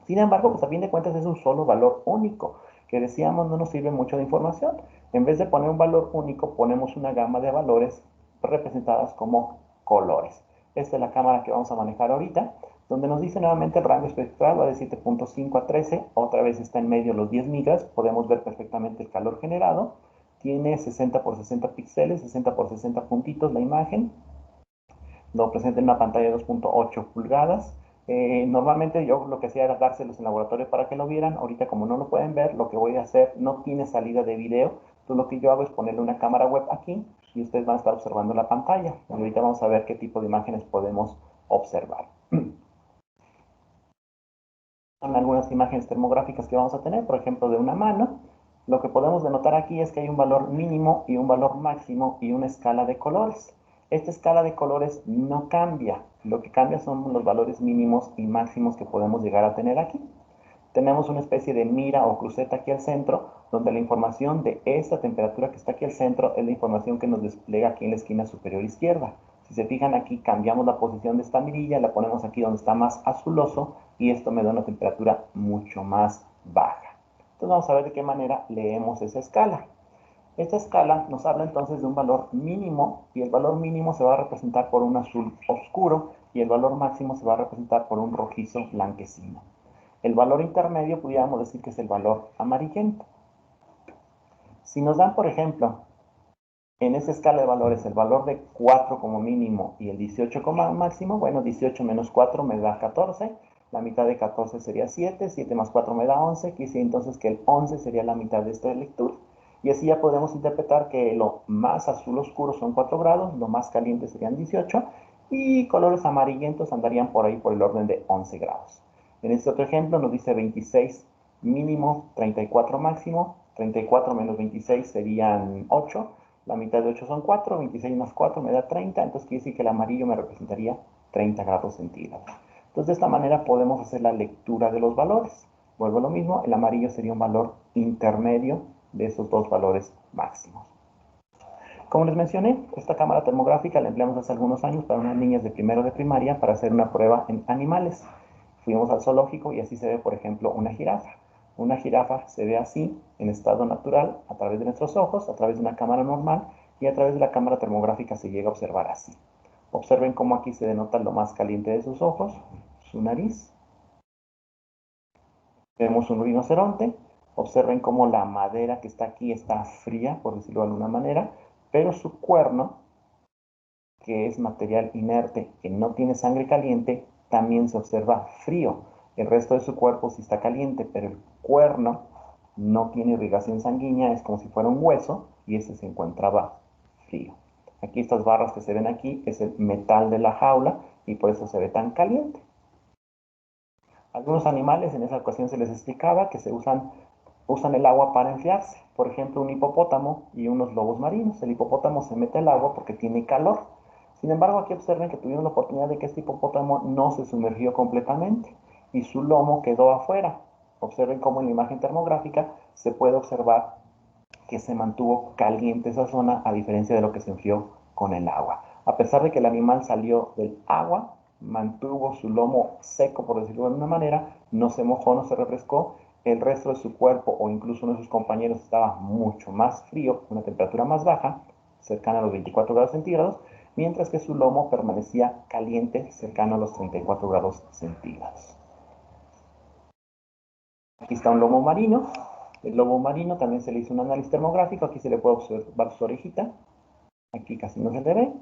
Sin embargo, pues a fin de cuentas es un solo valor único, que decíamos no nos sirve mucho de información. En vez de poner un valor único, ponemos una gama de valores representadas como colores. Esta es la cámara que vamos a manejar ahorita, donde nos dice nuevamente el rango espectral va de 7.5 a 13, otra vez está en medio los 10 micras, podemos ver perfectamente el calor generado, tiene 60 por 60 píxeles, 60 por 60 puntitos la imagen, lo presenta en una pantalla de 2.8 pulgadas. Normalmente yo lo que hacía era dárselos en laboratorio para que lo vieran. Ahorita como no lo pueden ver, lo que voy a hacer no tiene salida de video. Entonces lo que yo hago es ponerle una cámara web aquí y ustedes van a estar observando la pantalla. Y ahorita vamos a ver qué tipo de imágenes podemos observar. Son algunas imágenes termográficas que vamos a tener, por ejemplo, de una mano. Lo que podemos denotar aquí es que hay un valor mínimo y un valor máximo y una escala de colores. Esta escala de colores no cambia. Lo que cambia son los valores mínimos y máximos que podemos llegar a tener aquí. Tenemos una especie de mira o cruceta aquí al centro, donde la información de esta temperatura que está aquí al centro es la información que nos despliega aquí en la esquina superior izquierda. Si se fijan aquí, cambiamos la posición de esta mirilla, la ponemos aquí donde está más azuloso y esto me da una temperatura mucho más baja. Entonces vamos a ver de qué manera leemos esa escala. Esta escala nos habla entonces de un valor mínimo y el valor mínimo se va a representar por un azul oscuro y el valor máximo se va a representar por un rojizo blanquecino. El valor intermedio pudiéramos decir que es el valor amarillento. Si nos dan, por ejemplo, en esa escala de valores el valor de 4 como mínimo y el 18 como máximo, bueno, 18 menos 4 me da 14, la mitad de 14 sería 7, 7 más 4 me da 11, quise entonces que el 11 sería la mitad de esta lectura. Y así ya podemos interpretar que lo más azul oscuro son 4 grados, lo más caliente serían 18 y colores amarillentos andarían por ahí por el orden de 11 grados. En este otro ejemplo nos dice 26 mínimo, 34 máximo, 34 menos 26 serían 8, la mitad de 8 son 4, 26 más 4 me da 30, entonces quiere decir que el amarillo me representaría 30 grados centígrados. Entonces de esta manera podemos hacer la lectura de los valores. Vuelvo a lo mismo, el amarillo sería un valor intermedio de esos dos valores máximos. Como les mencioné, esta cámara termográfica la empleamos hace algunos años para unas niñas de primero de primaria para hacer una prueba en animales. Fuimos al zoológico y así se ve, por ejemplo, una jirafa. Una jirafa se ve así, en estado natural, a través de nuestros ojos, a través de una cámara normal y a través de la cámara termográfica se llega a observar así. Observen cómo aquí se denota lo más caliente de sus ojos, su nariz, Vemos un rinoceronte. Observen cómo la madera que está aquí está fría, por decirlo de alguna manera, pero su cuerno, que es material inerte, que no tiene sangre caliente, también se observa frío. El resto de su cuerpo sí está caliente, pero el cuerno no tiene irrigación sanguínea, es como si fuera un hueso, y ese se encontraba frío. Aquí estas barras que se ven aquí es el metal de la jaula, y por eso se ve tan caliente. Algunos animales, en esa ocasión se les explicaba que usan el agua para enfriarse. Por ejemplo, un hipopótamo y unos lobos marinos. El hipopótamo se mete al agua porque tiene calor. Sin embargo, aquí observen que tuvimos la oportunidad de que este hipopótamo no se sumergió completamente y su lomo quedó afuera. Observen cómo en la imagen termográfica se puede observar que se mantuvo caliente esa zona a diferencia de lo que se enfrió con el agua. A pesar de que el animal salió del agua, mantuvo su lomo seco, por decirlo de alguna manera, no se mojó, no se refrescó, el resto de su cuerpo o incluso uno de sus compañeros estaba mucho más frío, una temperatura más baja, cercana a los 24 grados centígrados, mientras que su lomo permanecía caliente, cercano a los 34 grados centígrados. Aquí está un lobo marino. El lobo marino también se le hizo un análisis termográfico. Aquí se le puede observar su orejita. Aquí casi no se le ve.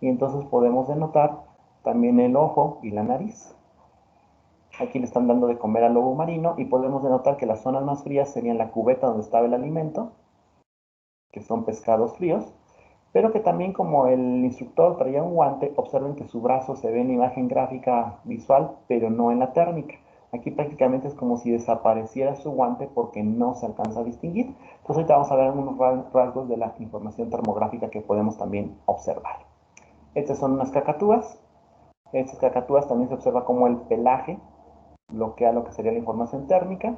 Y entonces podemos denotar también el ojo y la nariz. Aquí le están dando de comer al lobo marino y podemos denotar que las zonas más frías serían la cubeta donde estaba el alimento, que son pescados fríos, pero que también como el instructor traía un guante, observen que su brazo se ve en la imagen gráfica visual, pero no en la térmica. Aquí prácticamente es como si desapareciera su guante porque no se alcanza a distinguir. Entonces ahorita vamos a ver algunos rasgos de la información termográfica que podemos también observar. Estas son unas cacatúas. Estas cacatúas también se observa como el pelaje bloquea lo que sería la información térmica.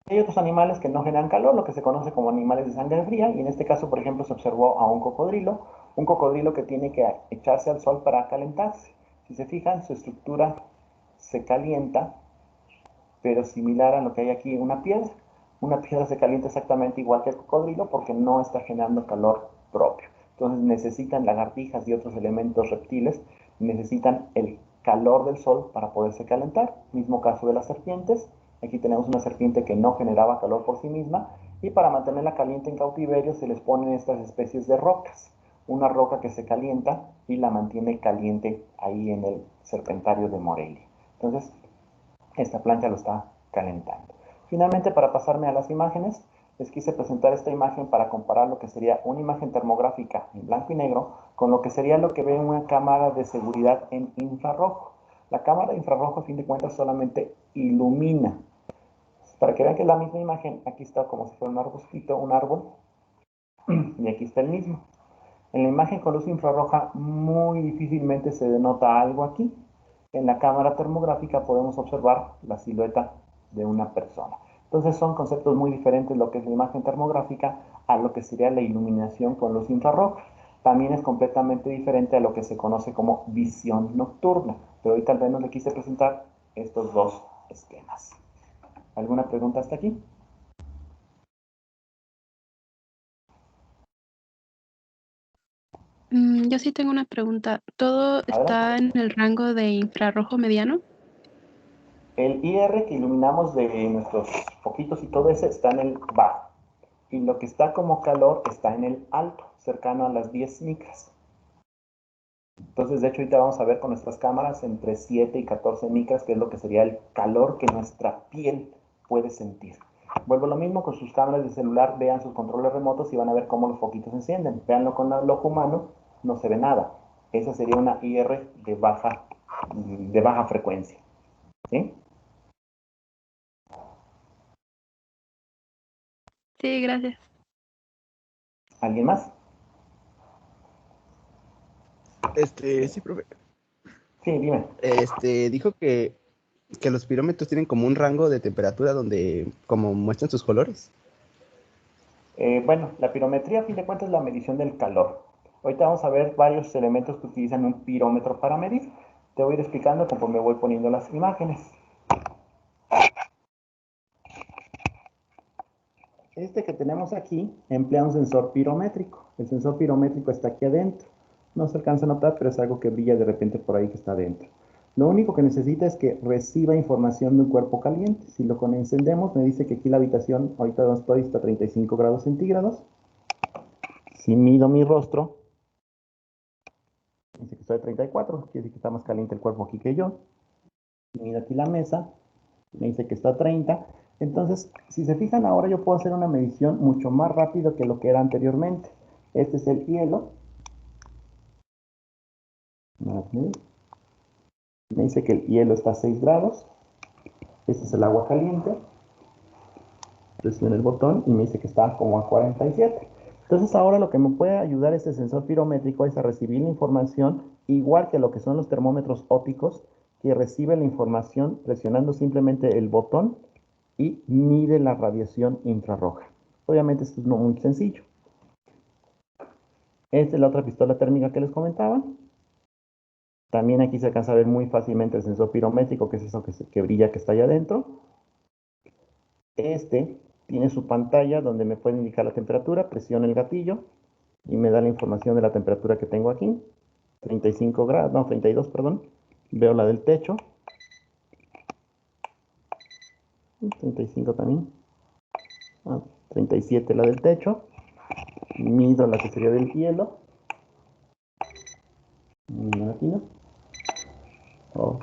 Hay otros animales que no generan calor, lo que se conoce como animales de sangre fría, y en este caso, por ejemplo, se observó a un cocodrilo que tiene que echarse al sol para calentarse. Si se fijan, su estructura se calienta, pero similar a lo que hay aquí en una piedra. Una piedra se calienta exactamente igual que el cocodrilo porque no está generando calor propio. Entonces necesitan lagartijas y otros elementos reptiles, necesitan el calor del sol para poderse calentar. Mismo caso de las serpientes. Aquí tenemos una serpiente que no generaba calor por sí misma y para mantenerla caliente en cautiverio se les ponen estas especies de rocas. Una roca que se calienta y la mantiene caliente ahí en el serpentario de Morelia. Entonces, esta plancha lo está calentando. Finalmente, para pasarme a las imágenes, les quise presentar esta imagen para comparar lo que sería una imagen termográfica en blanco y negro con lo que sería lo que ve en una cámara de seguridad en infrarrojo. La cámara de infrarrojo, a fin de cuentas, solamente ilumina. Para que vean que es la misma imagen, aquí está como si fuera un arbustito, un árbol, y aquí está el mismo. En la imagen con luz infrarroja muy difícilmente se denota algo aquí. En la cámara termográfica podemos observar la silueta de una persona. Entonces son conceptos muy diferentes lo que es la imagen termográfica a lo que sería la iluminación con luz infrarroja. También es completamente diferente a lo que se conoce como visión nocturna. Pero ahorita al menos le quise presentar estos dos esquemas. ¿Alguna pregunta hasta aquí? Yo sí tengo una pregunta. ¿Todo está Adelante. en el rango de infrarrojo mediano? El IR que iluminamos de nuestros foquitos y todo eso está en el bajo. Y lo que está como calor está en el alto, cercano a las 10 micras. Entonces, de hecho, ahorita vamos a ver con nuestras cámaras entre 7 y 14 micras, que es lo que sería el calor que nuestra piel puede sentir. Vuelvo a lo mismo con sus cámaras de celular, vean sus controles remotos y van a ver cómo los foquitos se encienden. Veanlo con el ojo humano, no se ve nada. Esa sería una IR de baja frecuencia. ¿Sí? Sí, gracias. ¿Alguien más? Sí, profe. Sí, dime. Dijo que los pirómetros tienen como un rango de temperatura donde como muestran sus colores. Bueno, la pirometría a fin de cuentas es la medición del calor. Ahorita vamos a ver varios elementos que utilizan un pirómetro para medir. Te voy a ir explicando conforme voy poniendo las imágenes. Este que tenemos aquí emplea un sensor pirométrico. El sensor pirométrico está aquí adentro. No se alcanza a notar, pero es algo que brilla de repente por ahí que está adentro. Lo único que necesita es que reciba información de un cuerpo caliente. Si lo encendemos, me dice que aquí la habitación, ahorita donde estoy, está a 35 grados centígrados. Si mido mi rostro, dice que estoy a 34, quiere decir que está más caliente el cuerpo aquí que yo. Si mido aquí la mesa, me dice que está a 30. Entonces, si se fijan ahora, yo puedo hacer una medición mucho más rápido que lo que era anteriormente. Este es el hielo. Me dice que el hielo está a 6 grados. Este es el agua caliente. Presiono el botón y me dice que está como a 47. Entonces ahora lo que me puede ayudar este sensor pirométrico es a recibir la información igual que lo que son los termómetros ópticos, que recibe la información presionando simplemente el botón y mide la radiación infrarroja. Obviamente esto es no muy sencillo. Esta es la otra pistola térmica que les comentaba. También aquí se alcanza a ver muy fácilmente el sensor pirométrico, que es eso que brilla, que está allá adentro. Este tiene su pantalla donde me puede indicar la temperatura, presiono el gatillo y me da la información de la temperatura que tengo aquí. 35 grados, no, 32, perdón. Veo la del techo. 35 también. 37 la del techo. Mido la que sería del hielo. Aquí, ¿no? Oh.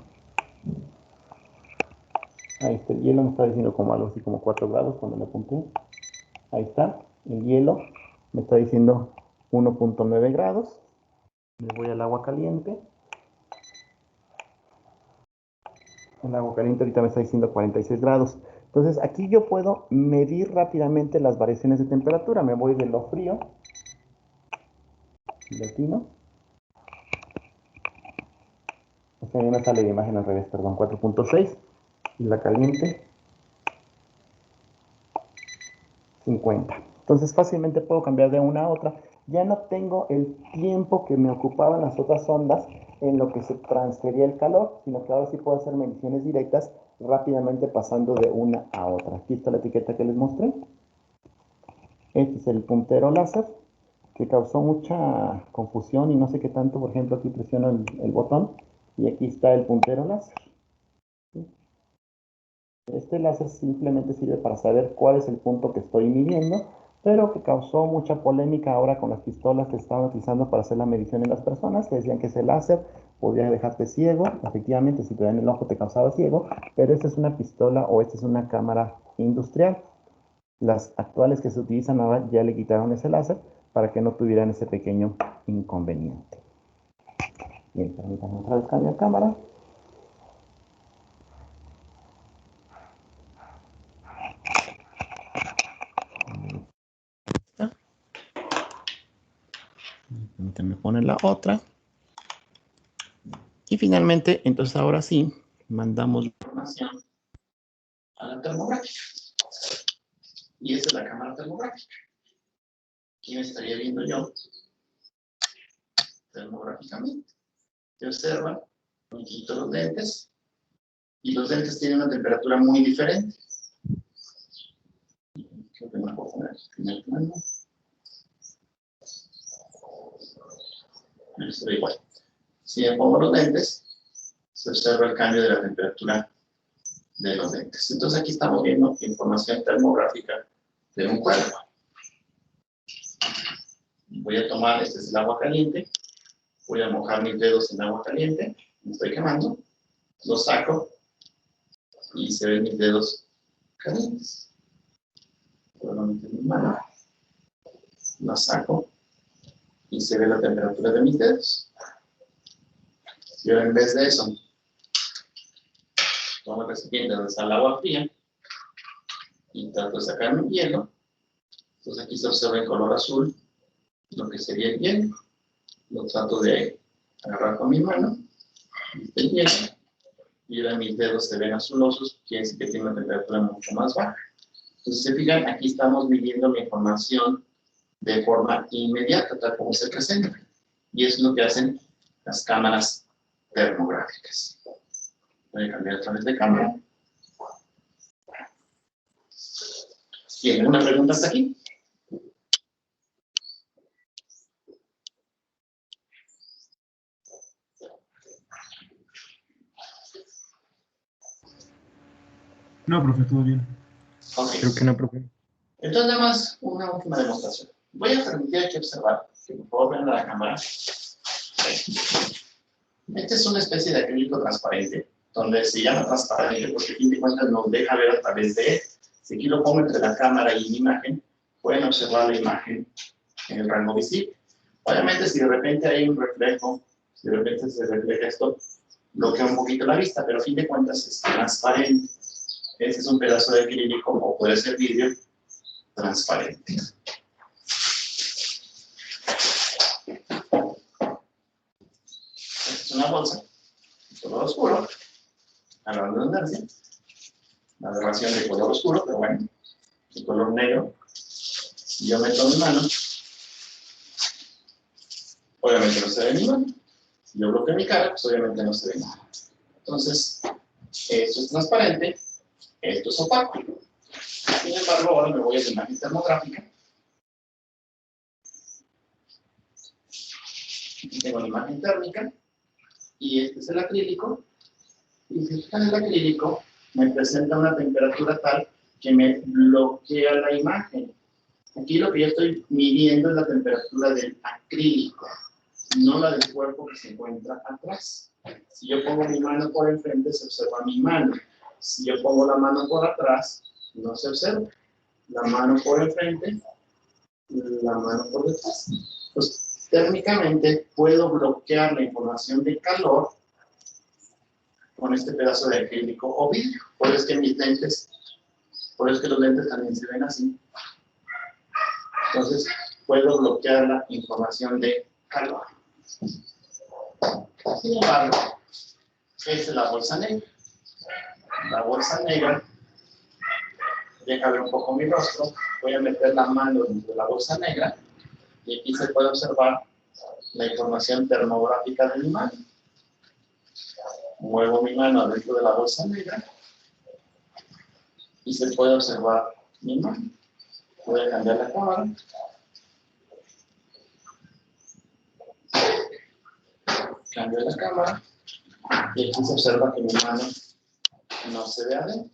Ahí está, el hielo me está diciendo como algo así como 4 grados cuando le apunté. Ahí está, el hielo me está diciendo 1.9 grados. Le voy al agua caliente. El agua caliente ahorita me está diciendo 46 grados. Entonces aquí yo puedo medir rápidamente las variaciones de temperatura. Me voy de lo frío. Latino. O sea, a mí me sale la imagen al revés, perdón, 4.6. Y la caliente, 50. Entonces fácilmente puedo cambiar de una a otra. Ya no tengo el tiempo que me ocupaban las otras ondas en lo que se transfería el calor, sino que ahora sí puedo hacer mediciones directas rápidamente pasando de una a otra. Aquí está la etiqueta que les mostré. Este es el puntero láser, que causó mucha confusión y no sé qué tanto. Por ejemplo, aquí presiono el botón y aquí está el puntero láser. Este láser simplemente sirve para saber cuál es el punto que estoy midiendo, pero que causó mucha polémica ahora con las pistolas que se estaban utilizando para hacer la medición en las personas, que decían que ese láser podía dejarte ciego. Efectivamente, si te da en el ojo te causaba ciego, pero esta es una pistola o esta es una cámara industrial. Las actuales que se utilizan ahora ya le quitaron ese láser para que no tuvieran ese pequeño inconveniente. Bien, permítanme otra vez cambiar cámara. Permítanme poner la otra. Y finalmente, entonces ahora sí, mandamos la información a la termográfica. Y esta es la cámara termográfica. Aquí me estaría viendo yo termográficamente. Se observa, me quito los lentes y los lentes tienen una temperatura muy diferente. Creo que me puedo poner aquí primer plano. Esto igual. Si me pongo los lentes, se observa el cambio de la temperatura de los lentes. Entonces aquí estamos viendo información termográfica de un cuerpo. Voy a tomar, este es el agua caliente, voy a mojar mis dedos en agua caliente, me estoy quemando, lo saco y se ven mis dedos calientes. Puedo meter mi mano, la saco y se ve la temperatura de mis dedos. Si yo en vez de eso tomo el recipiente donde está el agua fría y trato de sacar mi hielo, entonces aquí se observa en color azul lo que sería el hielo. Lo trato de agarrar con mi mano, el hielo, y ahora mis dedos se ven azulosos, quiere decir que tiene una temperatura mucho más baja. Entonces, se fijan, aquí estamos midiendo la información de forma inmediata, tal como se presenta. Y eso es lo que hacen las cámaras termográficas. Voy a cambiar otra vez de cámara. ¿Tienen una pregunta hasta aquí? No, profe, todo bien. Ok. Creo que no, profe. Entonces, nada más una última demostración. Voy a permitir aquí observar, que por favor vean la cámara. Esta es una especie de acrílico transparente, donde se llama transparente porque a fin de cuentas nos deja ver a través de él. Si aquí lo pongo entre la cámara y mi imagen, pueden observar la imagen en el rango visible. Obviamente, si de repente hay un reflejo, si de repente se refleja esto, bloquea un poquito la vista, pero a fin de cuentas es transparente. Este es un pedazo de acrílico o puede ser vidrio transparente. Esta es una bolsa, de color oscuro, a la redundancia, la aberración de color oscuro, pero bueno, de color negro. Si yo meto mi mano, obviamente no se ve mi mano. Si yo bloqueo mi cara, pues obviamente no se ve nada. Entonces, esto es transparente, esto es opaco. Sin embargo, ahora me voy a la imagen termográfica. Aquí tengo la imagen térmica y este es el acrílico. Y si fijan, el acrílico me presenta una temperatura tal que me bloquea la imagen. Aquí lo que yo estoy midiendo es la temperatura del acrílico, no la del cuerpo que se encuentra atrás. Si yo pongo mi mano por enfrente, se observa mi mano. Si yo pongo la mano por atrás, no se observa. La mano por enfrente, la mano por detrás. Pues térmicamente puedo bloquear la información de calor con este pedazo de acrílico o vidrio. Por eso es que mis lentes, por eso es que los lentes también se ven así. Entonces, puedo bloquear la información de calor. Sin embargo, esta es la bolsa negra. La bolsa negra, deja ver un poco mi rostro, voy a meter la mano dentro de la bolsa negra y aquí se puede observar la información termográfica de mi mano. Muevo mi mano dentro de la bolsa negra y se puede observar mi mano. Voy a cambiar la cámara. Cambio la cámara y aquí se observa que mi mano no se ve adentro.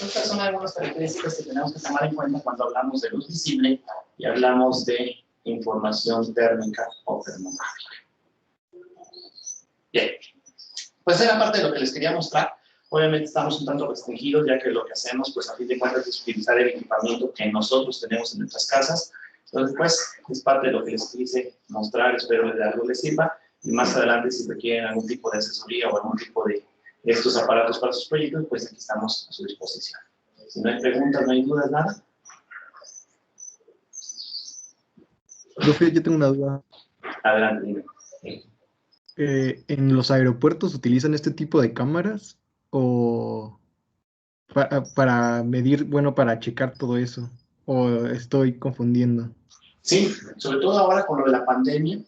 Estas son algunas características que tenemos que tomar en cuenta cuando hablamos de luz visible y hablamos de información térmica o termográfica. Bien, pues era parte de lo que les quería mostrar. Obviamente estamos un tanto restringidos, ya que lo que hacemos, pues a fin de cuentas, es utilizar el equipamiento que nosotros tenemos en nuestras casas. Entonces, pues, es parte de lo que les quise mostrar, espero que de algo les sirva. Y más adelante, si requieren algún tipo de asesoría o algún tipo de estos aparatos para sus proyectos, pues aquí estamos a su disposición. Si no hay preguntas, no hay dudas, nada. Profe, yo tengo una duda. Adelante, dime. ¿En los aeropuertos utilizan este tipo de cámaras o para medir, bueno, para checar todo eso? ¿O estoy confundiendo? Sí, sobre todo ahora con lo de la pandemia,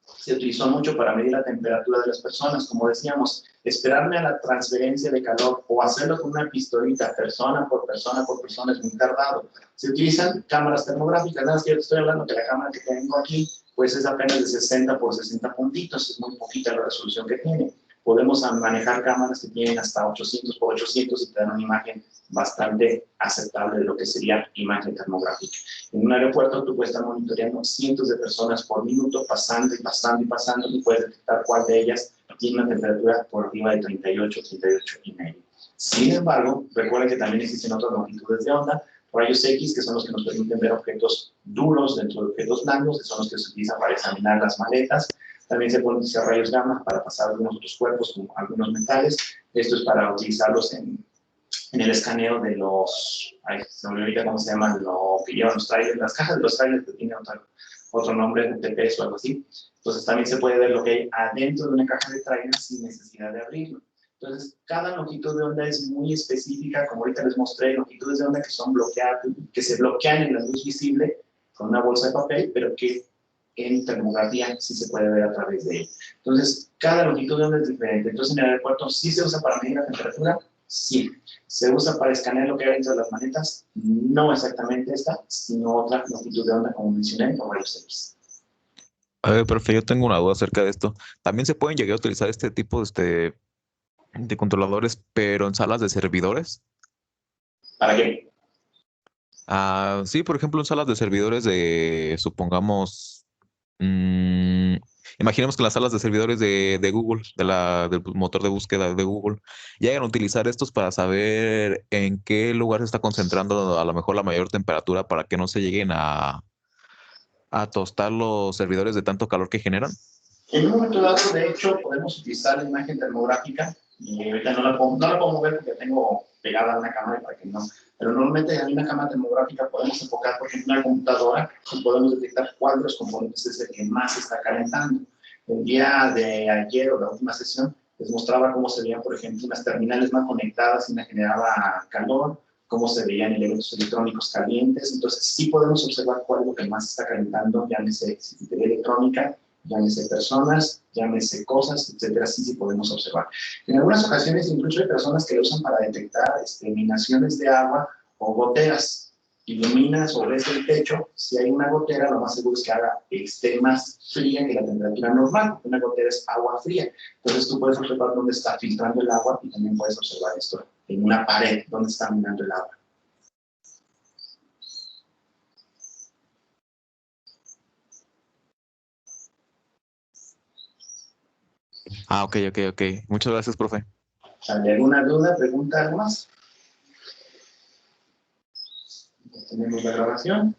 se utilizó mucho para medir la temperatura de las personas. Como decíamos, esperarme a la transferencia de calor o hacerlo con una pistolita, persona por persona por persona, es muy tardado. Se utilizan cámaras termográficas. Nada más que yo te estoy hablando que la cámara que tengo aquí, pues es apenas de 60 por 60 puntitos, es muy poquita la resolución que tiene. Podemos manejar cámaras que tienen hasta 800 por 800 y te dan una imagen bastante aceptable de lo que sería imagen termográfica. En un aeropuerto tú puedes estar monitoreando cientos de personas por minuto, pasando y pasando y pasando, y puedes detectar cuál de ellas tiene una temperatura por arriba de 38, 38 y medio. Sin embargo, recuerden que también existen otras longitudes de onda, rayos X, que son los que nos permiten ver objetos duros dentro de objetos blandos, que son los que se utilizan para examinar las maletas. También se pueden utilizar rayos gamma para pasar algunos otros cuerpos, como algunos metales. Esto es para utilizarlos en el escaneo de los, se me olvida cómo se llaman, lo que llevan los trailers, las cajas de los trailers que tienen otro nombre, de peso o algo así. Entonces también se puede ver lo que hay adentro de una caja de trailer sin necesidad de abrirlo. Entonces, cada longitud de onda es muy específica, como ahorita les mostré, longitudes de onda que son bloqueadas, que se bloquean en la luz visible con una bolsa de papel, pero que en termografía sí se puede ver a través de ella. Entonces, cada longitud de onda es diferente. Entonces, en el aeropuerto sí se usa para medir la temperatura, sí. ¿Se usa para escanear lo que hay dentro de las maletas? No exactamente esta, sino otra longitud de onda, como mencioné, o rayos X. A ver, profe, yo tengo una duda acerca de esto. ¿También se pueden llegar a utilizar este tipo de controladores, pero en salas de servidores? ¿Para qué? Sí, por ejemplo, en salas de servidores de, supongamos, imaginemos que las salas de servidores de Google, del motor de búsqueda de Google, llegan a utilizar estos para saber en qué lugar se está concentrando a lo mejor la mayor temperatura para que no se lleguen a tostar los servidores de tanto calor que generan. En un momento dado, de hecho, podemos utilizar la imagen termográfica, y ahorita no la puedo mover porque tengo pegada una cámara para que no, pero normalmente en una cámara termográfica podemos enfocar, por ejemplo, una computadora y podemos detectar cuál de los componentes es el que más se está calentando. El día de ayer o la última sesión les mostraba cómo se veían, por ejemplo, unas terminales más conectadas y me generaba calor, cómo se veían elementos electrónicos calientes. Entonces, sí podemos observar cuál es lo que más se está calentando, llámese circuitería electrónica, llámese personas, llámese cosas, etcétera, sí podemos observar. En algunas ocasiones incluso hay personas que lo usan para detectar emanaciones de agua o goteras. Iluminas o ves el techo, si hay una gotera, lo más seguro es que esté más fría que la temperatura normal. Una gotera es agua fría. Entonces tú puedes observar dónde está filtrando el agua y también puedes observar esto en una pared, dónde está minando el agua. Ok. Muchas gracias, profe. ¿Hay alguna duda, pregunta, algo más? Tenemos la grabación.